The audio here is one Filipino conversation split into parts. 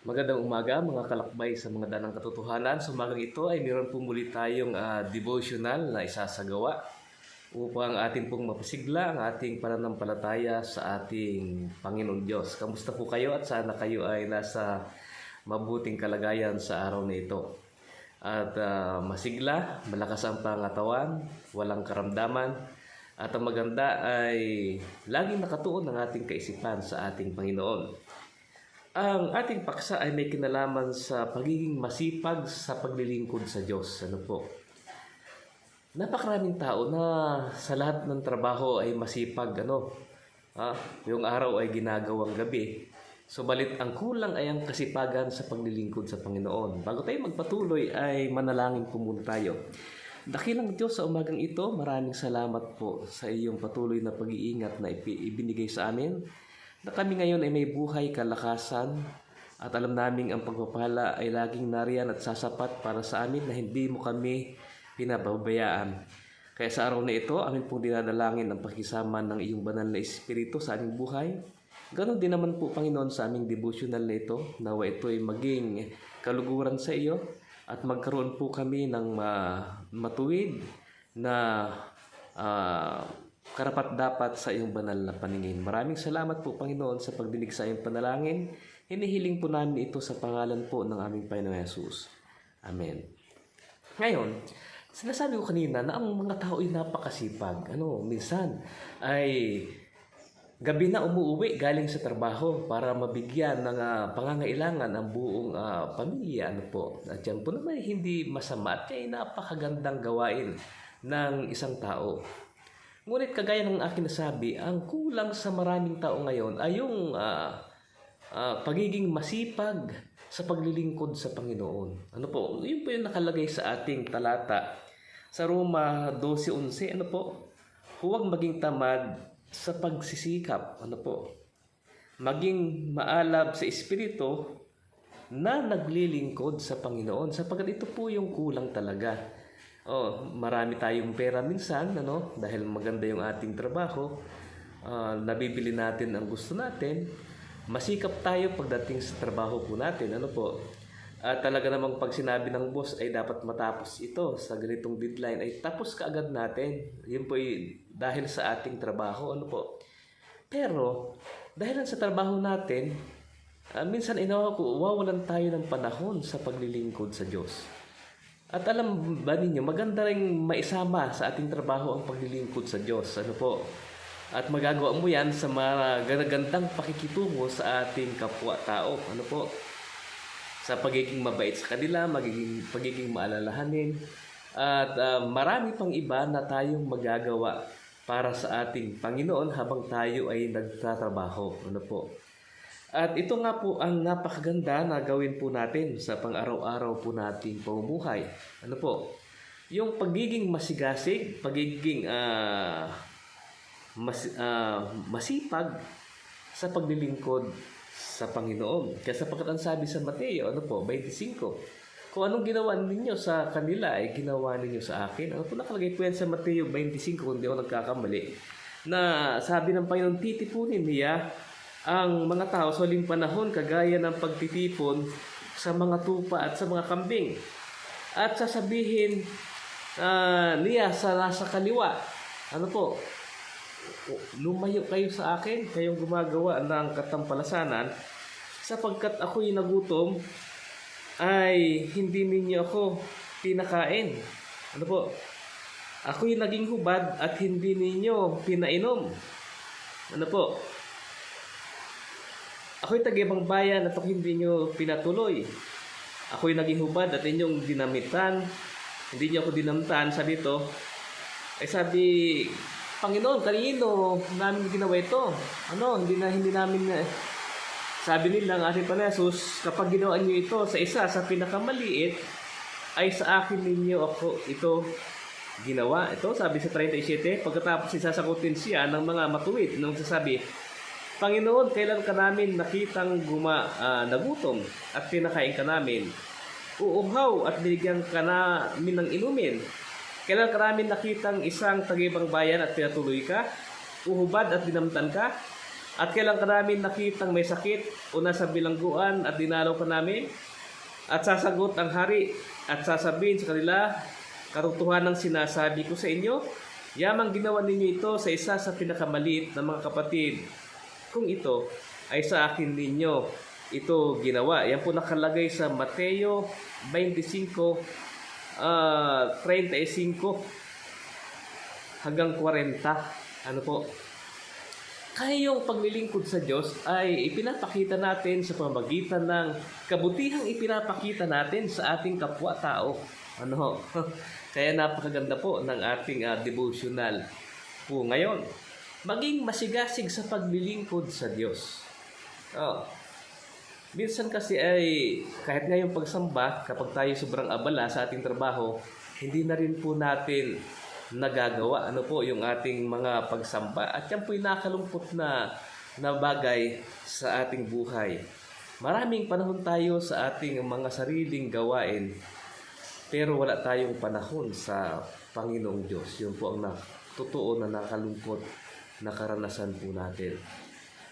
Magandang umaga mga kalakbay sa mga danang katotohanan. Sa umagang ito ay meron po muli tayong devotional na isasagawa upang ating pong mapasigla ang ating pananampalataya sa ating Panginoon Diyos. Kamusta po kayo at sana kayo ay nasa mabuting kalagayan sa araw na ito. At masigla, malakas ang pangatawan, walang karamdaman, at ang maganda ay laging nakatuon ang ating kaisipan sa ating Panginoon. Ang ating paksa ay may kinalaman sa pagiging masipag sa paglilingkod sa Diyos. Ano po? Napakaraming tao na sa lahat ng trabaho ay masipag. Yung araw ay ginagawang gabi. Subalit ang kulang ay ang kasipagan sa paglilingkod sa Panginoon. Bago tayo magpatuloy ay manalangin po muna tayo. Dakilang Diyos, sa umagang ito, maraming salamat po sa iyong patuloy na pag-iingat na ibinigay sa amin, na kami ngayon ay may buhay, kalakasan, at alam naming ang pagpapala ay laging nariyan at sasapat para sa amin na hindi mo kami pinababayaan. Kaya sa araw na ito, amin pong dinadalangin ang pakisama ng iyong banal na Espiritu sa aming buhay. Ganon din naman po, Panginoon, sa aming devotional na ito, nawa ito ay maging kaluguran sa iyo at magkaroon po kami ng matuwid na karapat-dapat sa iyong banal na paningin. Maraming salamat po, Panginoon, sa pagdinig sa iyong panalangin. Hinihiling po namin ito sa pangalan po ng aming Panginoon Jesus. Amen. Ngayon, sinasabi ko kanina na ang mga tao ay napakasipag. Minsan ay gabi na umuuwi galing sa trabaho para mabigyan ng pangangailangan ang buong pamilya. At yan po naman hindi masama at ay napakagandang gawain ng isang tao. Ngunit kagaya ng aking nasabi, ang kulang sa maraming tao ngayon ay yung pagiging masipag sa paglilingkod sa Panginoon. Yun po yung nakalagay sa ating talata sa Roma 12:11. Huwag maging tamad sa pagsisikap. Maging maalab sa espiritu na naglilingkod sa Panginoon, sapagkat ito po yung kulang talaga. Marami tayong pera minsan, dahil maganda yung ating trabaho, nabibili natin ang gusto natin, masikap tayo pagdating sa trabaho po natin, At talaga namang pag sinabi ng boss ay dapat matapos ito sa ganitong deadline, ay tapos kaagad natin. Yun po ay dahil sa ating trabaho, Pero, dahil sa trabaho natin, minsan wawalan tayo ng panahon sa paglilingkod sa Diyos. At alam ba ninyo, maganda rin maisama sa ating trabaho ang paglilingkod sa Diyos. At magagawa mo yan sa mga gandang pakikitungo sa ating kapwa-tao. Sa pagiging mabait sa kanila, pagiging maalalahanin. At marami pang iba na tayong magagawa para sa ating Panginoon habang tayo ay nagtatrabaho. At ito nga po ang napakaganda na gawin po natin sa pang-araw-araw po nating pamumuhay. Yung pagiging masigasig, pagiging masipag sa paglilingkod sa Panginoon. Kaya sapagkat ang sabi sa Mateo, 25, kung anong ginawa ninyo sa kanila ay ginawa ninyo sa akin. Nakalagay po yan sa Mateo 25, kung hindi ako nagkakamali, na sabi ng Panginoon, titipunin niya ang mga tao sa huling panahon kagaya ng pagtitipon sa mga tupa at sa mga kambing. At sasabihin niya sa nasa kaliwa, lumayo kayo sa akin, kayong gumagawa ng katampalasanan, sapagkat ako'y nagutom, ay hindi ninyo ako pinakain. Ako'y naging hubad at hindi ninyo pinainom. Ako'y taga-ibang bayan at hindi nyo pinatuloy. Ako'y naging hubad at inyong dinamitan. Hindi nyo ako dinamtan. Sabi ito, sabi, Panginoon, kanino namin ginawa ito? Hindi namin, sabi nila ang ating Panginoon Jesus, kapag ginawa nyo ito sa isa, sa pinakamaliit, ay sa akin ninyo ako ito ginawa. Ito, sabi sa 37, pagkatapos isasagutin siya ng mga matuwid, nung sasabi, Panginoon, kailan ka namin nakitang nagutom at pinakain ka namin? Uuhaw at binigyan ka namin ng inumin. Kailan ka namin nakitang isang taga-ibang bayan at pinatuloy ka? Uhubad at dinamtan ka? At kailan ka namin nakitang may sakit o nasa bilangguan at dinalaw ka namin? At sasagot ang hari at sasabihin sa kanila, katotohanan ng sinasabi ko sa inyo, yamang ginawa ninyo ito sa isa sa pinakamaliit na mga kapatid. Kung ito ay sa akin ninyo, ito ginawa. Yan po nakalagay sa Mateo 25, 35 hanggang 40. Ano po? Kaya yung paglilingkod sa Diyos ay ipinapakita natin sa pamamagitan ng kabutihang ipinapakita natin sa ating kapwa-tao. Ano? Kaya napakaganda po ng ating devotional po ngayon. Maging masigasig sa paglilingkod sa Diyos. Minsan kasi ay kahit ngayong pagsamba, kapag tayo sobrang abala sa ating trabaho, hindi na rin po natin nagagawa yung ating mga pagsamba, at yan po'y nakalungkot na bagay sa ating buhay. Maraming panahon tayo sa ating mga sariling gawain, pero wala tayong panahon sa Panginoong Diyos. Yun po ang totoo na nakalungkot na karanasan po natin.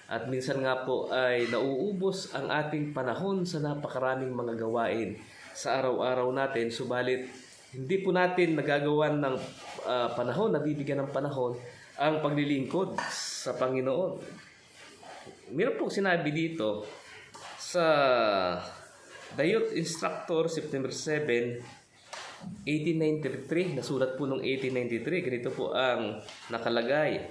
At minsan nga po ay nauubos ang ating panahon sa napakaraming mga gawain sa araw-araw natin, subalit hindi po natin nagagawan ng panahon, nabibigyan ng panahon ang paglilingkod sa Panginoon. Meron pong sinabi dito sa The Youth Instructor, September 7, 1893, nasulat po noong 1893, ganito po ang nakalagay.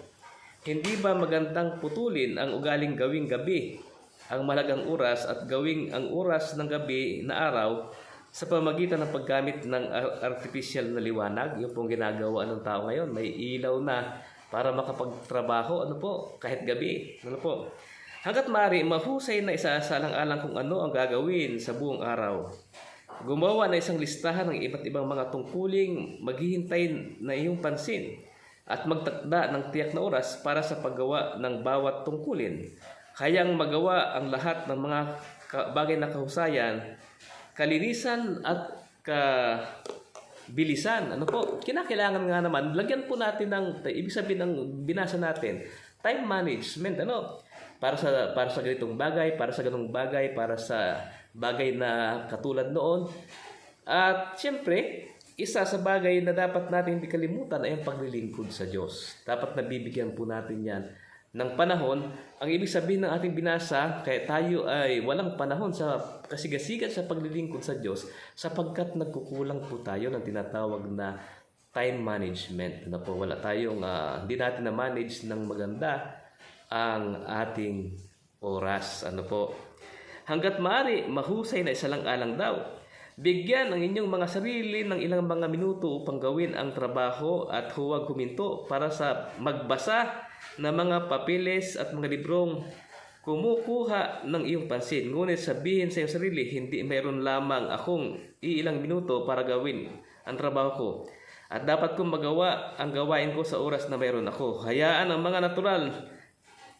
Hindi ba magandang putulin ang ugaling gawing gabi ang malagang oras at gawing ang oras ng gabi na araw sa pamamagitan ng paggamit ng artificial na liwanag? Yung pong ginagawa ng tao ngayon, may ilaw na para makapagtrabaho, kahit gabi. Hanggat maaari, mahusay na isaasalang-alang kung ano ang gagawin sa buong araw. Gumawa na isang listahan ng iba't ibang mga tungkuling maghihintay na iyong pansin at magtakda ng tiyak na oras para sa paggawa ng bawat tungkulin. Kayang magawa ang lahat ng mga bagay na kahusayan, kalinisan at kabilisan. Kinakailangan nga naman, lagyan po natin ng, ibig sabihin ng binasa natin, time management. Para sa ganitong bagay, para sa ganung bagay, para sa bagay na katulad noon. At siyempre, isa sa bagay na dapat natin hindi kalimutan ay ang paglilingkod sa Diyos. Dapat nabibigyan po natin yan ng panahon. Ang ibig sabihin ng ating binasa, kaya tayo ay walang panahon sa kasigasigan sa paglilingkod sa Diyos, sapagkat nagkukulang po tayo ng tinatawag na time management. Wala tayong, hindi natin na-manage ng maganda ang ating oras. Hanggat maaari, mahusay na isalang-alang daw. Bigyan ang inyong mga sarili ng ilang mga minuto upang gawin ang trabaho at huwag huminto para sa magbasa ng mga papeles at mga librong kumukuha ng iyong pansin. Ngunit sabihin sa iyong sarili, hindi mayroon lamang akong ilang minuto para gawin ang trabaho ko. At dapat kong magawa ang gawain ko sa oras na mayroon ako. Hayaan ang mga natural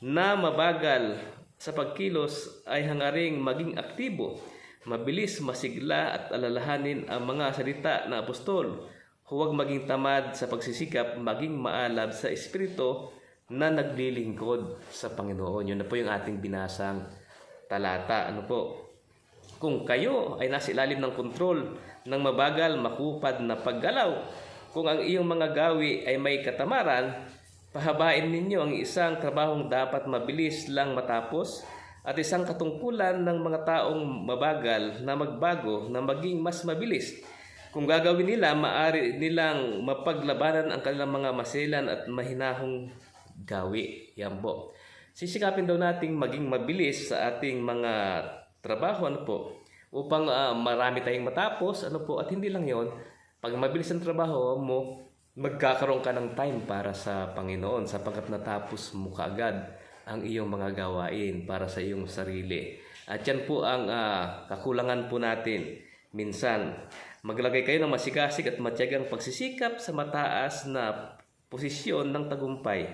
na mabagal sa pagkilos ay hangaring maging aktibo, mabilis, masigla at alalahanin ang mga salita na apostol. Huwag maging tamad sa pagsisikap, maging maalab sa espiritu na naglilingkod sa Panginoon. Yun na po yung ating binasang talata. Kung kayo ay nasa ilalim ng kontrol ng mabagal, makupad na paggalaw, kung ang iyong mga gawi ay may katamaran, pahabain ninyo ang isang trabahong dapat mabilis lang matapos at isang katungkulan ng mga taong mabagal na magbago na maging mas mabilis. Kung gagawin nila, maaari nilang mapaglabanan ang kanilang mga maselan at mahinahong gawi. Yan po. Sisikapin daw nating maging mabilis sa ating mga trabaho upang marami tayong matapos at hindi lang yon. Pag mabilis ang trabaho mo, magkakaroon ka ng time para sa Panginoon sapagkat natapos mo kaagad ang iyong mga gawain para sa iyong sarili. At yan po ang kakulangan po natin. Minsan, maglagay kayo ng masigasig at matiyagang pagsisikap sa mataas na posisyon ng tagumpay,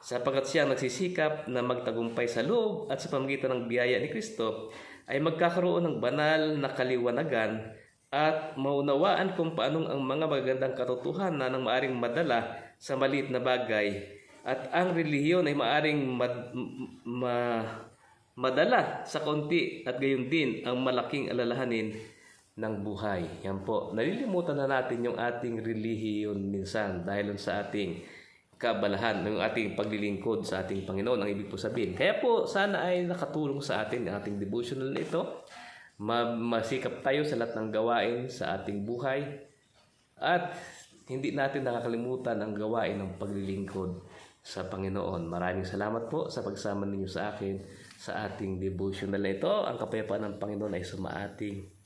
sapagkat siya nagsisikap na magtagumpay sa loob at sa pamamagitan ng biyaya ni Kristo ay magkakaroon ng banal na kaliwanagan at maunawaan kung paanong ang mga magagandang katotohanan ng maaring madala sa maliit na bagay At ang relihiyon ay maaring madala sa konti at gayon din ang malaking alalahanin ng buhay. Yan po. Nalilimutan na natin yung ating relihiyon minsan dahil sa ating kabalahan, yung ating paglilingkod sa ating Panginoon, ang ibig po sabihin. Kaya po, sana ay nakatulong sa atin ang ating devotional na ito. Masikap tayo sa lahat ng gawain sa ating buhay. At hindi natin nakakalimutan ang gawain ng paglilingkod sa Panginoon. Maraming salamat po sa pagsama ninyo sa akin sa ating devotional na ito. Ang kapayapaan ng Panginoon ay sumaating